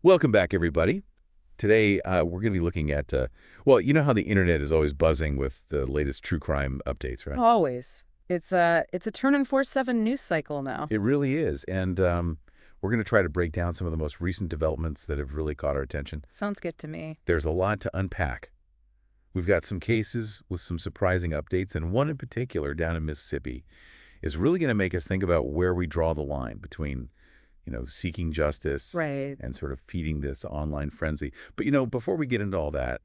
Welcome back, everybody. Today, we're going to be looking at, well, you know how the internet is always buzzing with the latest true crime updates, right? Always. It's a turn 4/7 news cycle now. It really is. And we're going to try to break down some of the most recent developments that have really caught our attention. Sounds good to me. There's a lot to unpack. We've got some cases with some surprising updates, and one in particular down in Mississippi is really going to make us think about where we draw the line between seeking justice Right. and sort of feeding this online frenzy. But, before we get into all that,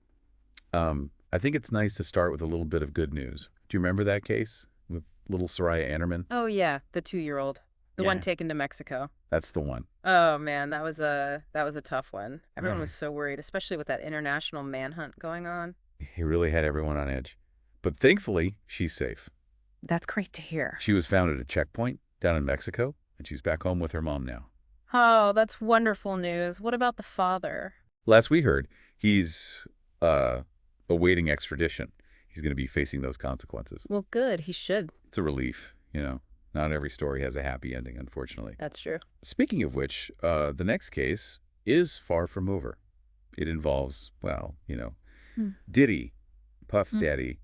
I think it's nice to start with a little bit of good news. Do you remember that case with little Soraya Anderman? Oh yeah, the 2-year-old. The one Yeah. taken to Mexico. That's the one. Oh man, that was a tough one. Everyone Right. was so worried, especially with that international manhunt going on. He really had everyone on edge. But thankfully, she's safe. That's great to hear. She was found at a checkpoint down in Mexico, and she's back home with her mom now. Oh, that's wonderful news. What about the father? Last we heard, he's awaiting extradition. He's going to be facing those consequences. Well, good. He should. It's a relief. Not every story has a happy ending, unfortunately. That's true. Speaking of which, the next case is far from over. It involves, Hmm. Diddy, Puff Daddy,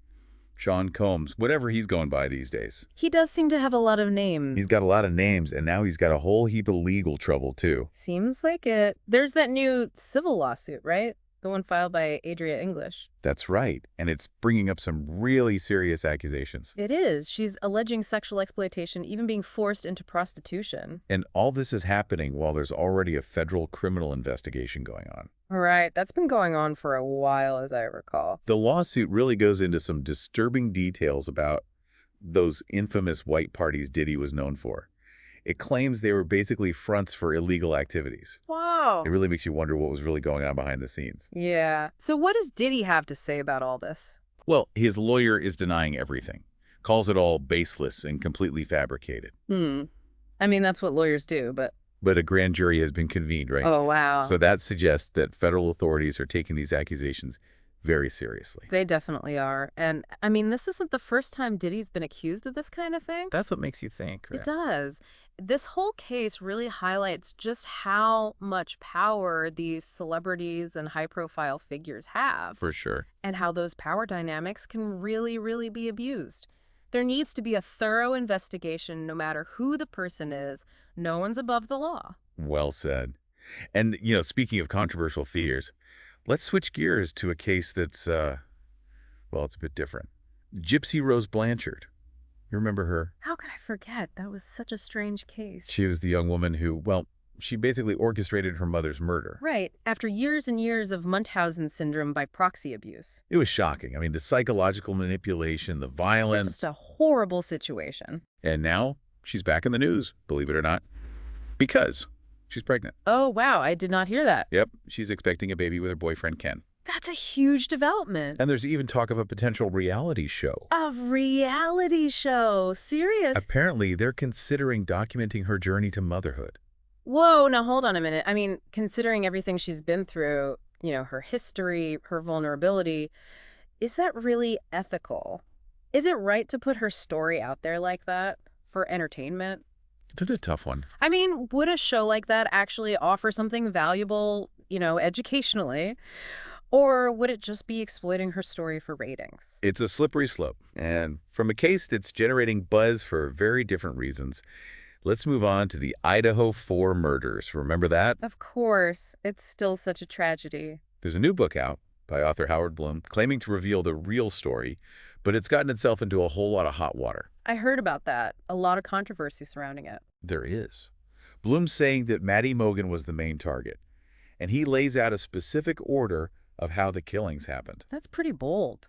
Sean Combs, whatever he's going by these days. He does seem to have a lot of names. He's got a lot of names, and now he's got a whole heap of legal trouble, too. Seems like it. There's that new civil lawsuit, right? The one filed by Adria English. That's right, and it's bringing up some really serious accusations. It is. She's alleging sexual exploitation, even being forced into prostitution. And all this is happening while there's already a federal criminal investigation going on. Right. That's been going on for a while, as I recall. The lawsuit really goes into some disturbing details about those infamous white parties Diddy was known for. It claims they were basically fronts for illegal activities. Wow. It really makes you wonder what was really going on behind the scenes. Yeah. So what does Diddy have to say about all this? Well, his lawyer is denying everything, calls it all baseless and completely fabricated. I mean, that's what lawyers do, but... But a grand jury has been convened, right? Oh, wow. So that suggests that federal authorities are taking these accusations very seriously. They definitely are. And, I mean, this isn't the first time Diddy's been accused of this kind of thing. That's what makes you think, right? It does. This whole case really highlights just how much power these celebrities and high-profile figures have, For sure. and how those power dynamics can really, really be abused. There needs to be a thorough investigation no matter who the person is. No one's above the law. Well said. And, speaking of controversial figures, let's switch gears to a case that's, it's a bit different. Gypsy Rose Blanchard. You remember her? How could I forget? That was such a strange case. She was the young woman who, she basically orchestrated her mother's murder. Right, after years and years of Munchausen syndrome by proxy abuse. It was shocking. I mean, the psychological manipulation, the violence. Just a horrible situation. And now she's back in the news, believe it or not, because she's pregnant. Oh, wow, I did not hear that. Yep, she's expecting a baby with her boyfriend, Ken. That's a huge development. And there's even talk of a potential reality show. A reality show? Serious? Apparently, they're considering documenting her journey to motherhood. Whoa, now hold on a minute. I mean, considering everything she's been through, her history, her vulnerability, is that really ethical? Is it right to put her story out there like that for entertainment? It's a tough one. I mean, would a show like that actually offer something valuable, educationally? Or would it just be exploiting her story for ratings? It's a slippery slope. And from a case that's generating buzz for very different reasons, let's move on to the Idaho 4 murders. Remember that? Of course. It's still such a tragedy. There's a new book out by author Howard Bloom claiming to reveal the real story, but it's gotten itself into a whole lot of hot water. I heard about that. A lot of controversy surrounding it. There is. Bloom's saying that Maddie Mogan was the main target, and he lays out a specific order of how the killings happened. That's pretty bold.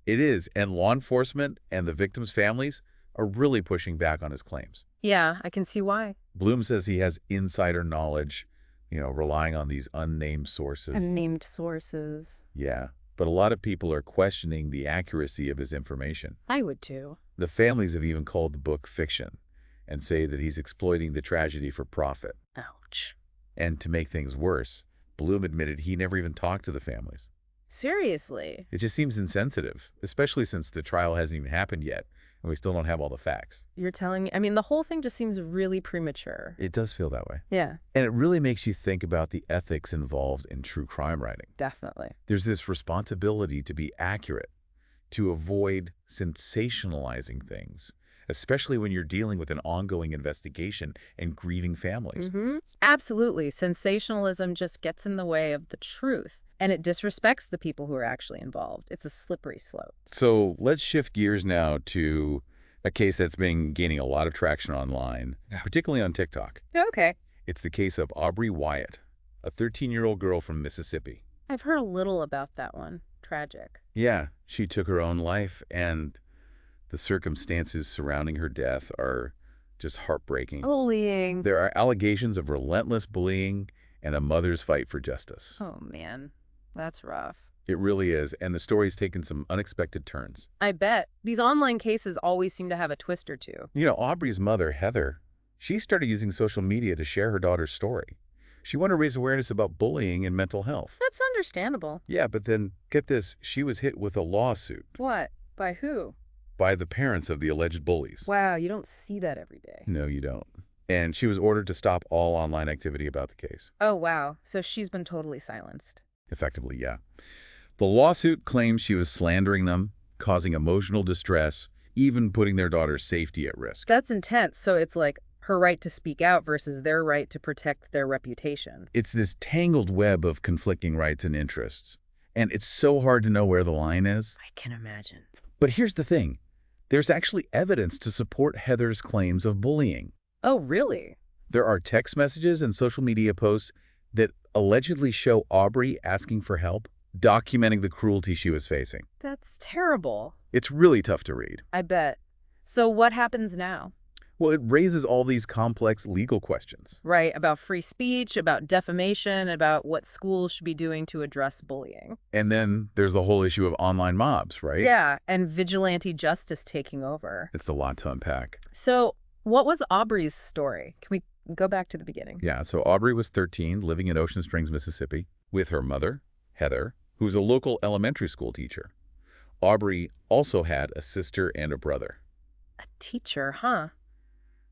It is, and law enforcement and the victims' families are really pushing back on his claims. Yeah, I can see why. Bloom says he has insider knowledge, relying on these unnamed sources. Unnamed sources. Yeah, but a lot of people are questioning the accuracy of his information. I would too. The families have even called the book fiction and say that he's exploiting the tragedy for profit. Ouch. And to make things worse, Bloom admitted he never even talked to the families. Seriously? It just seems insensitive, especially since the trial hasn't even happened yet. and we still don't have all the facts. You're telling me? I mean, the whole thing just seems really premature. It does feel that way. Yeah, And it really makes you think about the ethics involved in true crime writing. definitely. There's this responsibility to be accurate, to avoid sensationalizing things, especially when you're dealing with an ongoing investigation and grieving families. Absolutely. Sensationalism just gets in the way of the truth, and it disrespects the people who are actually involved. It's a slippery slope. So let's shift gears now to a case that's been gaining a lot of traction online, particularly on TikTok. Okay. It's the case of Aubrey Wyatt, a 13-year-old girl from Mississippi. I've heard a little about that one. Tragic. Yeah, she took her own life, and the circumstances surrounding her death are just heartbreaking. Bullying. There are allegations of relentless bullying and a mother's fight for justice. Oh, man. That's rough. It really is, and the story's taken some unexpected turns. I bet. These online cases always seem to have a twist or two. You know, Aubrey's mother, Heather, she started using social media to share her daughter's story. She wanted to raise awareness about bullying and mental health. That's understandable. Yeah, but then, get this, she was hit with a lawsuit What? By who? by the parents of the alleged bullies. Wow, you don't see that every day. No, you don't. And she was ordered to stop all online activity about the case. Oh, wow. So she's been totally silenced. Effectively, yeah. The lawsuit claims she was slandering them, causing emotional distress, even putting their daughter's safety at risk. That's intense. So it's like her right to speak out versus their right to protect their reputation. It's this tangled web of conflicting rights and interests, and it's so hard to know where the line is. I can imagine. But here's the thing. There's actually evidence to support Heather's claims of bullying. Oh, really? There are text messages and social media posts that allegedly show Aubrey asking for help, documenting the cruelty she was facing. That's terrible. It's really tough to read. I bet. So what happens now? Well, it raises all these complex legal questions. Right, about free speech, about defamation, about what schools should be doing to address bullying. And then there's the whole issue of online mobs, right? Yeah, and vigilante justice taking over. It's a lot to unpack. So what was Aubrey's story? Can we go back to the beginning? Yeah, so Aubrey was 13, living in Ocean Springs, Mississippi, with her mother, Heather, who's a local elementary school teacher. Aubrey also had a sister and a brother. A teacher, huh?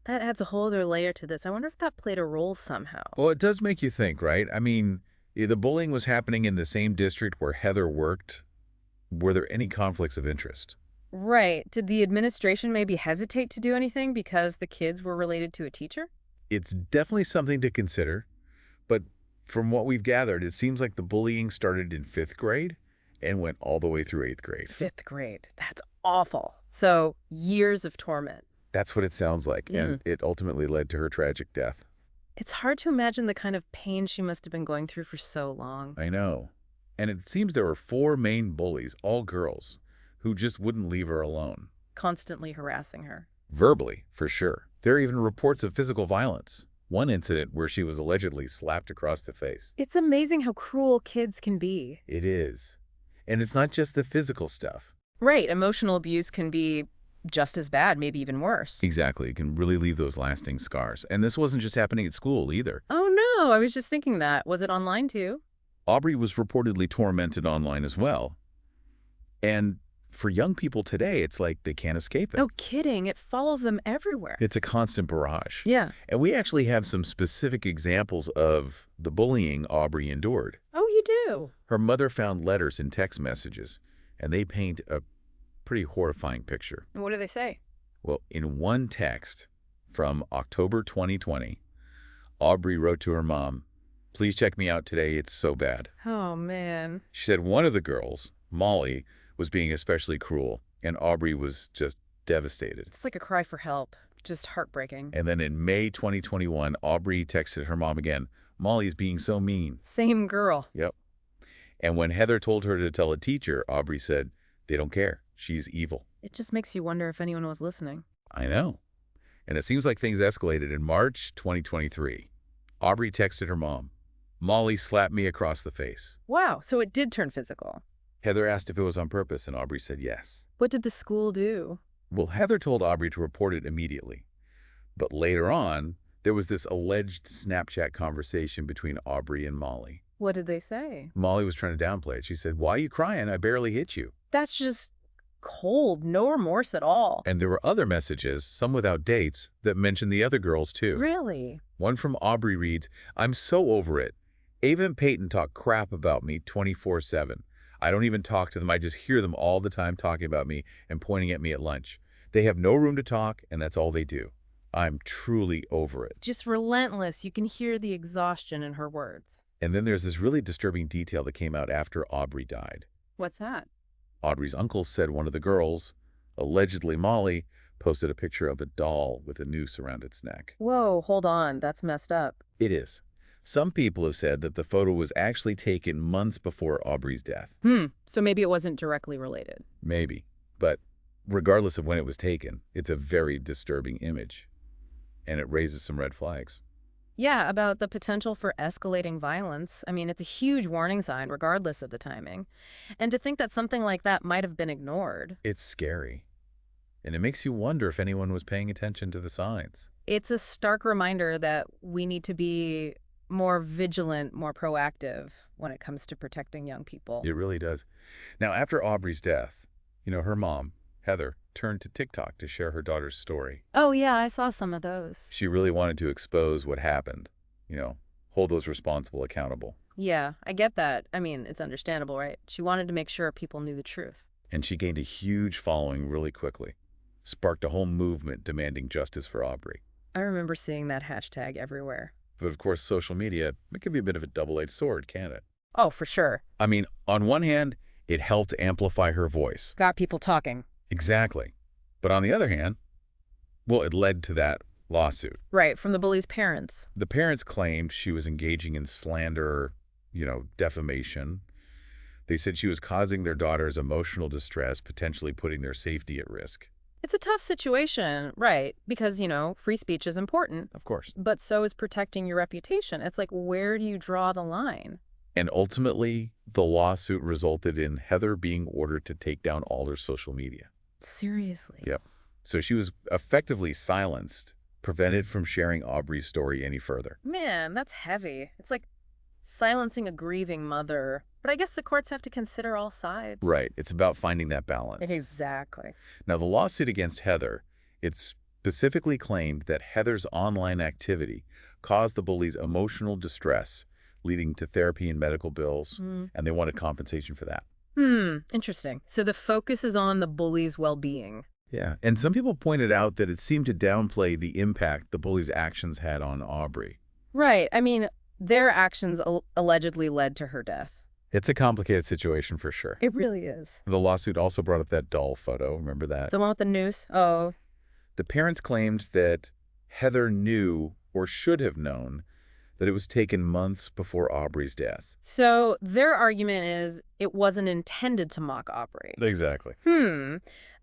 That adds a whole other layer to this. I wonder if that played a role somehow. Well, it does make you think, right? I mean, the bullying was happening in the same district where Heather worked. Were there any conflicts of interest? Right. Did the administration maybe hesitate to do anything because the kids were related to a teacher? It's definitely something to consider, but from what we've gathered, it seems like the bullying started in 5th grade and went all the way through 8th grade. 5th grade. That's awful. So years of torment. That's what it sounds like, and it ultimately led to her tragic death. It's hard to imagine the kind of pain she must have been going through for so long. I know. And it seems there were 4 main bullies, all girls, who just wouldn't leave her alone. Constantly harassing her. Verbally, for sure. There are even reports of physical violence. One incident where she was allegedly slapped across the face. It's amazing how cruel kids can be. It is. And it's not just the physical stuff. Right. Emotional abuse can be just as bad, maybe even worse. Exactly. It can really leave those lasting scars. And this wasn't just happening at school either. Oh, no. I was just thinking that. Was it online, too? Aubrey was reportedly tormented online as well. And for young people today, it's like they can't escape it. No kidding. It follows them everywhere. It's a constant barrage. Yeah. And we actually have some specific examples of the bullying Aubrey endured. Oh, you do? Her mother found letters and text messages, and they paint a pretty horrifying picture. And what do they say? Well, in one text from October 2020, Aubrey wrote to her mom, "Please check me out today, it's so bad." Oh, man. She said one of the girls, Molly, was being especially cruel, and Aubrey was just devastated. It's like a cry for help. Just heartbreaking. And then in May 2021, Aubrey texted her mom again, "Molly's being so mean." Same girl. Yep. And when Heather told her to tell a teacher, Aubrey said, "They don't care. She's evil." It just makes you wonder if anyone was listening. I know. And it seems like things escalated in March 2023. Aubrey texted her mom, "Molly slapped me across the face." Wow, so it did turn physical. Heather asked if it was on purpose, and Aubrey said yes. What did the school do? Well, Heather told Aubrey to report it immediately. But later on, there was this alleged Snapchat conversation between Aubrey and Molly. What did they say? Molly was trying to downplay it. She said, "Why are you crying? I barely hit you." That's just cold, no remorse at all. And there were other messages, some without dates, that mentioned the other girls too. Really? One from Aubrey reads, "I'm so over it. Ava and Peyton talk crap about me 24/7. I don't even talk to them. I just hear them all the time talking about me and pointing at me at lunch. They have no room to talk, and that's all they do. I'm truly over it." Just relentless. You can hear the exhaustion in her words. And then there's this really disturbing detail that came out after Aubrey died. What's that? Aubrey's uncle said one of the girls, allegedly Molly, posted a picture of a doll with a noose around its neck. Whoa, hold on. That's messed up. It is. Some people have said that the photo was actually taken months before Aubrey's death. So maybe it wasn't directly related. Maybe. But regardless of when it was taken, it's a very disturbing image. And it raises some red flags. Yeah, about the potential for escalating violence. I mean, it's a huge warning sign, regardless of the timing. And to think that something like that might have been ignored. It's scary. And it makes you wonder if anyone was paying attention to the signs. It's a stark reminder that we need to be more vigilant, more proactive when it comes to protecting young people. It really does. Now, after Aubrey's death, her mom, Heather, turned to TikTok to share her daughter's story. Oh, yeah, I saw some of those. She really wanted to expose what happened, hold those responsible accountable. Yeah, I get that. I mean, it's understandable, right? She wanted to make sure people knew the truth. And she gained a huge following really quickly. Sparked a whole movement demanding justice for Aubrey. I remember seeing that hashtag everywhere. But of course, social media, it can be a bit of a double-edged sword, can't it? Oh, for sure. I mean, on one hand, it helped amplify her voice. Got people talking. Exactly. But on the other hand, well, it led to that lawsuit. Right, from the bully's parents. The parents claimed she was engaging in slander, defamation. They said she was causing their daughter's emotional distress, potentially putting their safety at risk. It's a tough situation, right? Because, free speech is important. Of course. But so is protecting your reputation. It's like, where do you draw the line? And ultimately, the lawsuit resulted in Heather being ordered to take down all her social media. Seriously? Yep. So she was effectively silenced, prevented from sharing Aubrey's story any further. Man, that's heavy. It's like silencing a grieving mother. But I guess the courts have to consider all sides. Right. It's about finding that balance. Exactly. Now, the lawsuit against Heather, it specifically claimed that Heather's online activity caused the bully's emotional distress, leading to therapy and medical bills, and they wanted compensation for that. Interesting. So the focus is on the bully's well-being. Yeah, and some people pointed out that it seemed to downplay the impact the bully's actions had on Aubrey. Right. I mean, their actions allegedly led to her death. It's a complicated situation for sure. It really is. The lawsuit also brought up that doll photo. Remember that? The one with the noose? Oh. The parents claimed that Heather knew or should have known that it was taken months before Aubrey's death. So their argument is it wasn't intended to mock Aubrey. Exactly.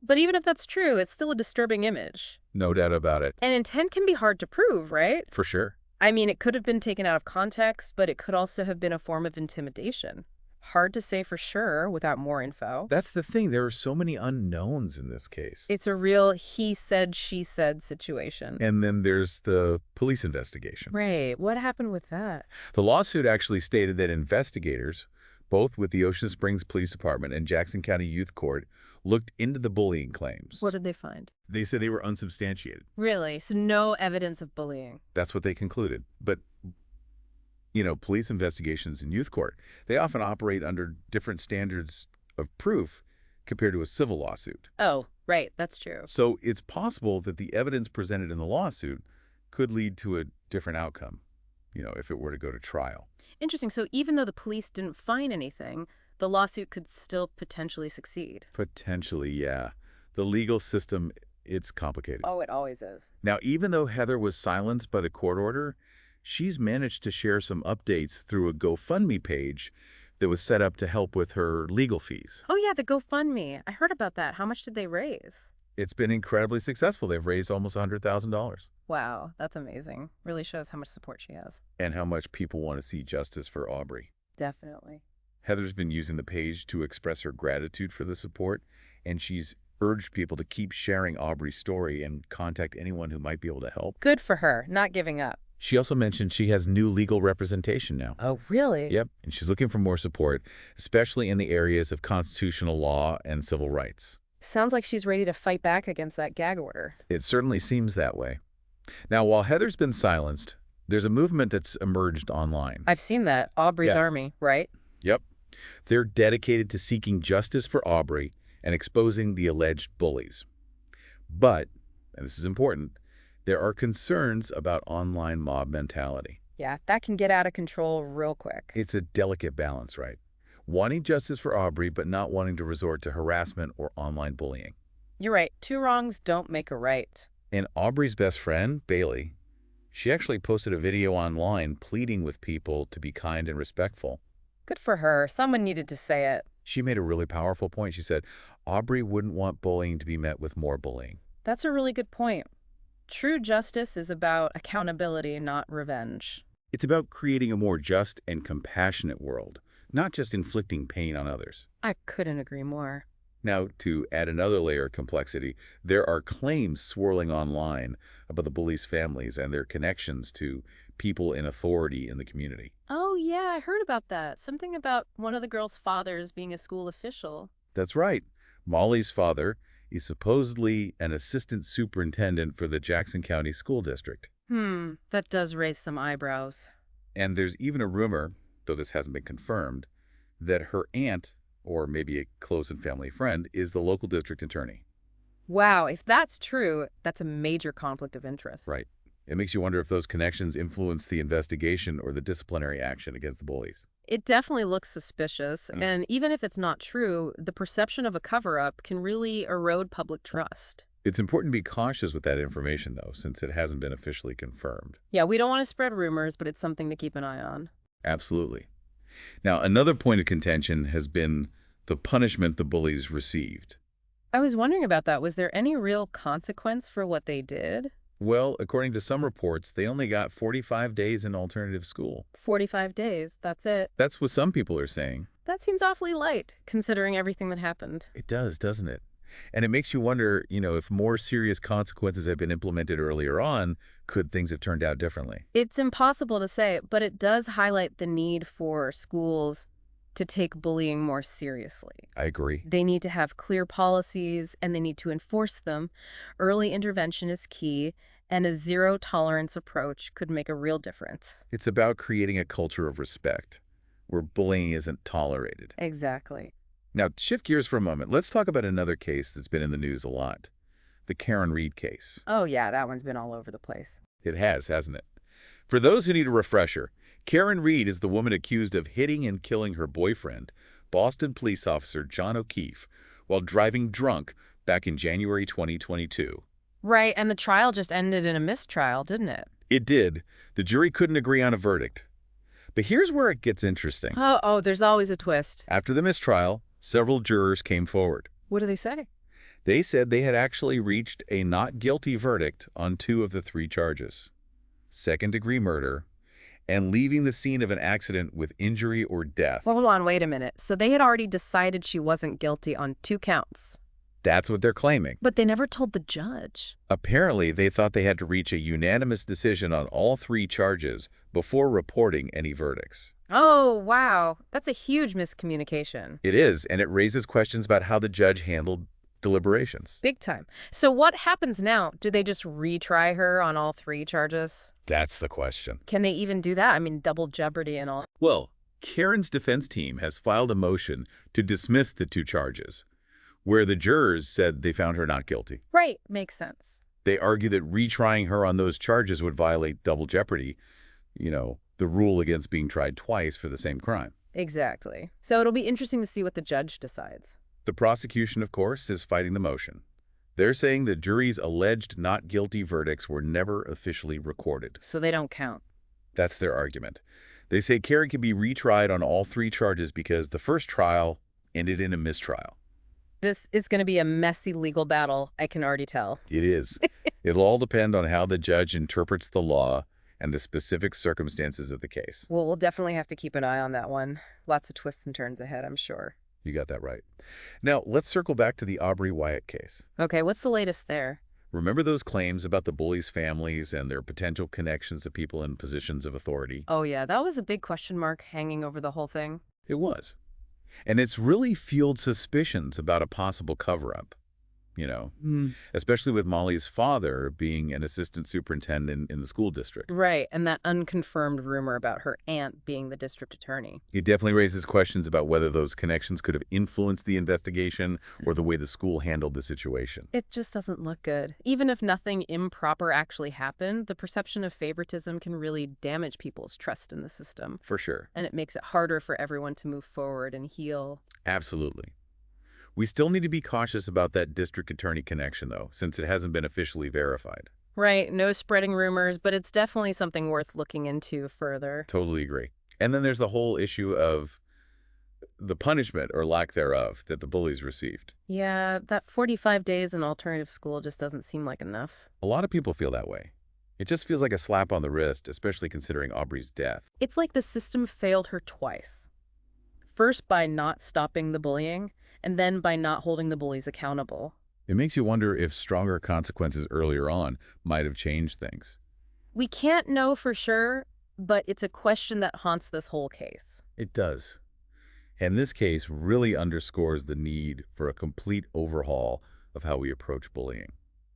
But even if that's true, it's still a disturbing image. No doubt about it. And intent can be hard to prove, right? For sure. I mean, it could have been taken out of context, but it could also have been a form of intimidation. Hard to say for sure without more info. That's the thing. There are so many unknowns in this case. It's a real he said, she said situation. And then there's the police investigation. Right. What happened with that? The lawsuit actually stated that investigators, both with the Ocean Springs Police Department and Jackson County Youth Court, looked into the bullying claims. What did they find? They said they were unsubstantiated. Really? So no evidence of bullying? That's what they concluded. But police investigations in youth court, they often operate under different standards of proof compared to a civil lawsuit. Oh, right. That's true. So it's possible that the evidence presented in the lawsuit could lead to a different outcome, if it were to go to trial. Interesting. So even though the police didn't find anything, the lawsuit could still potentially succeed. Potentially, yeah. The legal system, it's complicated. Oh, it always is. Now, even though Heather was silenced by the court order, she's managed to share some updates through a GoFundMe page that was set up to help with her legal fees. Oh, yeah, the GoFundMe. I heard about that. How much did they raise? It's been incredibly successful. They've raised almost $100,000. Wow, that's amazing. Really shows how much support she has. And how much people want to see justice for Aubrey. Definitely. Heather's been using the page to express her gratitude for the support, and she's urged people to keep sharing Aubrey's story and contact anyone who might be able to help. Good for her, not giving up. She also mentioned she has new legal representation now. Oh, really? Yep, and she's looking for more support, especially in the areas of constitutional law and civil rights. Sounds like she's ready to fight back against that gag order. It certainly seems that way. Now, while Heather's been silenced, there's a movement that's emerged online. I've seen that. Aubrey's Yeah. army, right? Yep. They're dedicated to seeking justice for Aubrey and exposing the alleged bullies. But, and this is important, there are concerns about online mob mentality. Yeah, that can get out of control real quick. It's a delicate balance, right? Wanting justice for Aubrey, but not wanting to resort to harassment or online bullying. You're right. Two wrongs don't make a right. And Aubrey's best friend, Bailey, she actually posted a video online pleading with people to be kind and respectful. Good for her. Someone needed to say it. She made a really powerful point. She said, Aubrey wouldn't want bullying to be met with more bullying. That's a really good point. True justice is about accountability, not revenge. It's about creating a more just and compassionate world, not just inflicting pain on others. I couldn't agree more. Now, to add another layer of complexity, there are claims swirling online about the bullies' families and their connections to people in authority in the community. Oh, yeah, I heard about that. Something about one of the girls' fathers being a school official. That's right. Molly's father is supposedly an assistant superintendent for the Jackson County School District. That does raise some eyebrows. And there's even a rumor, though this hasn't been confirmed, that her aunt, or maybe a close and family friend, is the local district attorney. Wow, if that's true, that's a major conflict of interest. Right. It makes you wonder if those connections influence the investigation or the disciplinary action against the bullies. It definitely looks suspicious, and even if it's not true, the perception of a cover-up can really erode public trust. It's important to be cautious with that information, though, since it hasn't been officially confirmed. Yeah, we don't want to spread rumors, but it's something to keep an eye on. Absolutely. Now, another point of contention has been the punishment the bullies received. I was wondering about that. Was there any real consequence for what they did? Well, according to some reports, they only got 45 days in alternative school. 45 days, that's it. That's what some people are saying. That seems awfully light, considering everything that happened. It does, doesn't it? And it makes you wonder, if more serious consequences had been implemented earlier on, could things have turned out differently? It's impossible to say, but it does highlight the need for schools to take bullying more seriously. I agree. They need to have clear policies, and they need to enforce them. Early intervention is key, and a zero-tolerance approach could make a real difference. It's about creating a culture of respect, where bullying isn't tolerated. Exactly. Now, shift gears for a moment. Let's talk about another case that's been in the news a lot. The Karen Reed case. Oh, yeah, that one's been all over the place. It has, hasn't it? For those who need a refresher, Karen Reed is the woman accused of hitting and killing her boyfriend, Boston police officer John O'Keefe, while driving drunk back in January 2022. Right, and the trial just ended in a mistrial, didn't it? It did. The jury couldn't agree on a verdict. But here's where it gets interesting. Oh, there's always a twist. After the mistrial, several jurors came forward. What do they say? They said they had actually reached a not guilty verdict on 2 of the 3 charges: second-degree murder and leaving the scene of an accident with injury or death. Hold on, wait a minute. So they had already decided she wasn't guilty on 2 counts. That's what they're claiming. But they never told the judge. Apparently, they thought they had to reach a unanimous decision on all 3 charges before reporting any verdicts. Oh, wow. That's a huge miscommunication. It is, and it raises questions about how the judge handled deliberations. Big time. So what happens now? Do they just retry her on all 3 charges? That's the question. Can they even do that? I mean, double jeopardy and all. Well, Karen's defense team has filed a motion to dismiss the 2 charges, where the jurors said they found her not guilty. Right. Makes sense. They argue that retrying her on those charges would violate double jeopardy, the rule against being tried twice for the same crime. Exactly. So it'll be interesting to see what the judge decides. The prosecution, of course, is fighting the motion. They're saying the jury's alleged not guilty verdicts were never officially recorded. So they don't count. That's their argument. They say Karen can be retried on all 3 charges because the first trial ended in a mistrial. This is going to be a messy legal battle, I can already tell. It is. It'll all depend on how the judge interprets the law and the specific circumstances of the case. Well, we'll definitely have to keep an eye on that one. Lots of twists and turns ahead, I'm sure. You got that right. Now, let's circle back to the Aubrey Wyatt case. Okay, what's the latest there? Remember those claims about the bullies' families and their potential connections to people in positions of authority? Oh, yeah, that was a big question mark hanging over the whole thing. It was. And it's really fueled suspicions about a possible cover-up. you know, Mm. especially with Molly's father being an assistant superintendent in the school district. Right, and that unconfirmed rumor about her aunt being the district attorney. It definitely raises questions about whether those connections could have influenced the investigation or the way the school handled the situation. It just doesn't look good. Even if nothing improper actually happened, the perception of favoritism can really damage people's trust in the system. For sure. And it makes it harder for everyone to move forward and heal. Absolutely. We still need to be cautious about that district attorney connection, though, since it hasn't been officially verified. Right, no spreading rumors, but it's definitely something worth looking into further. Totally agree. And then there's the whole issue of the punishment or lack thereof that the bullies received. Yeah, that 45 days in alternative school just doesn't seem like enough. A lot of people feel that way. It just feels like a slap on the wrist, especially considering Aubrey's death. It's like the system failed her twice. First by not stopping the bullying, and then by not holding the bullies accountable. It makes you wonder if stronger consequences earlier on might have changed things. We can't know for sure, but it's a question that haunts this whole case. It does. And this case really underscores the need for a complete overhaul of how we approach bullying.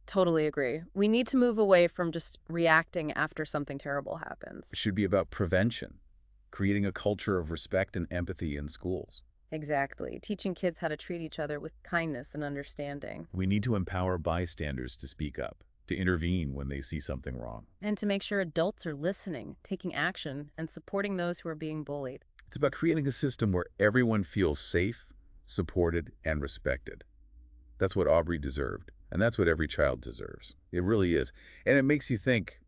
Totally agree. We need to move away from just reacting after something terrible happens. It should be about prevention, creating a culture of respect and empathy in schools. Exactly. Teaching kids how to treat each other with kindness and understanding. We need to empower bystanders to speak up, to intervene when they see something wrong. And to make sure adults are listening, taking action, and supporting those who are being bullied. It's about creating a system where everyone feels safe, supported, and respected. That's what Aubrey deserved, and that's what every child deserves. It really is. And it makes you think,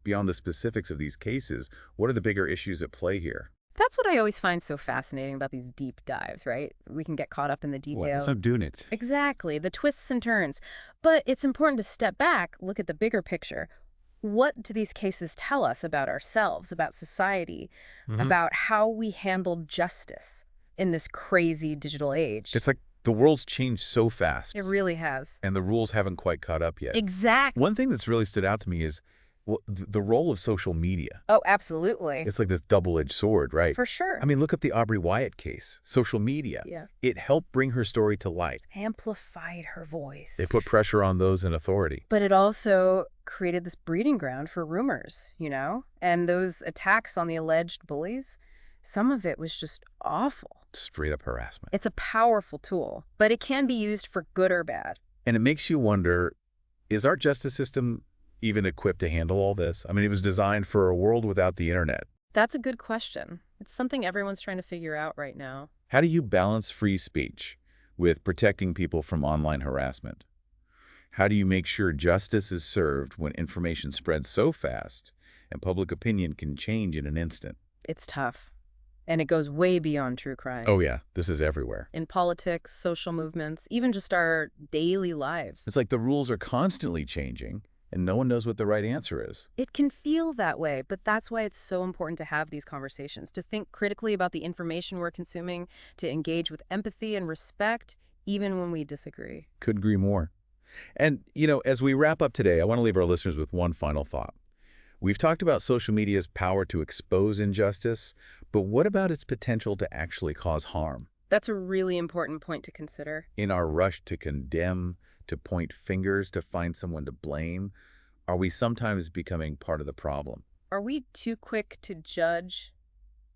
beyond the specifics of these cases, what are the bigger issues at play here? That's what I always find so fascinating about these deep dives, right? We can get caught up in the details. I'm doing it. Exactly, the twists and turns. But it's important to step back, look at the bigger picture. What do these cases tell us about ourselves, about society, about how we handle justice in this crazy digital age? It's like the world's changed so fast. It really has. And the rules haven't quite caught up yet. Exactly. One thing that's really stood out to me is the role of social media. Oh, absolutely. It's like this double-edged sword, right? For sure. I mean, look at the Aubrey Wyatt case. Social media. Yeah. It helped bring her story to light. Amplified her voice. They put pressure on those in authority. But it also created this breeding ground for rumors, And those attacks on the alleged bullies, some of it was just awful. Straight up harassment. It's a powerful tool, but it can be used for good or bad. And it makes you wonder, is our justice system even equipped to handle all this? I mean, it was designed for a world without the internet. That's a good question. It's something everyone's trying to figure out right now. How do you balance free speech with protecting people from online harassment? How do you make sure justice is served when information spreads so fast and public opinion can change in an instant? It's tough. And it goes way beyond true crime. Oh yeah, this is everywhere. In politics, social movements, even just our daily lives. It's like the rules are constantly changing and no one knows what the right answer is. It can feel that way, but that's why it's so important to have these conversations, to think critically about the information we're consuming, to engage with empathy and respect, even when we disagree. Couldn't agree more. And, as we wrap up today, I want to leave our listeners with one final thought. We've talked about social media's power to expose injustice, but what about its potential to actually cause harm? That's a really important point to consider. In our rush to condemn, to point fingers, to find someone to blame, are we sometimes becoming part of the problem? Are we too quick to judge,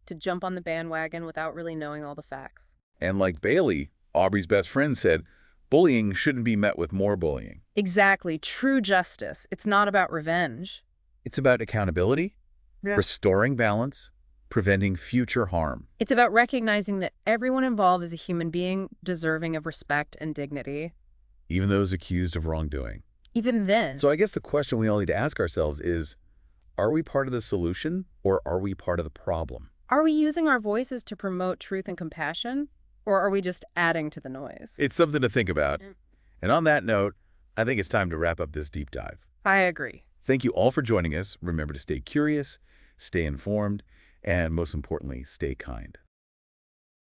to jump on the bandwagon without really knowing all the facts? And like Bailey, Aubrey's best friend, said, bullying shouldn't be met with more bullying. Exactly. True justice. It's not about revenge. It's about accountability, restoring balance, preventing future harm. It's about recognizing that everyone involved is a human being deserving of respect and dignity. Even those accused of wrongdoing. Even then. So I guess the question we all need to ask ourselves is, are we part of the solution or are we part of the problem? Are we using our voices to promote truth and compassion, or are we just adding to the noise? It's something to think about. And on that note, I think it's time to wrap up this deep dive. I agree. Thank you all for joining us. Remember to stay curious, stay informed, and most importantly, stay kind.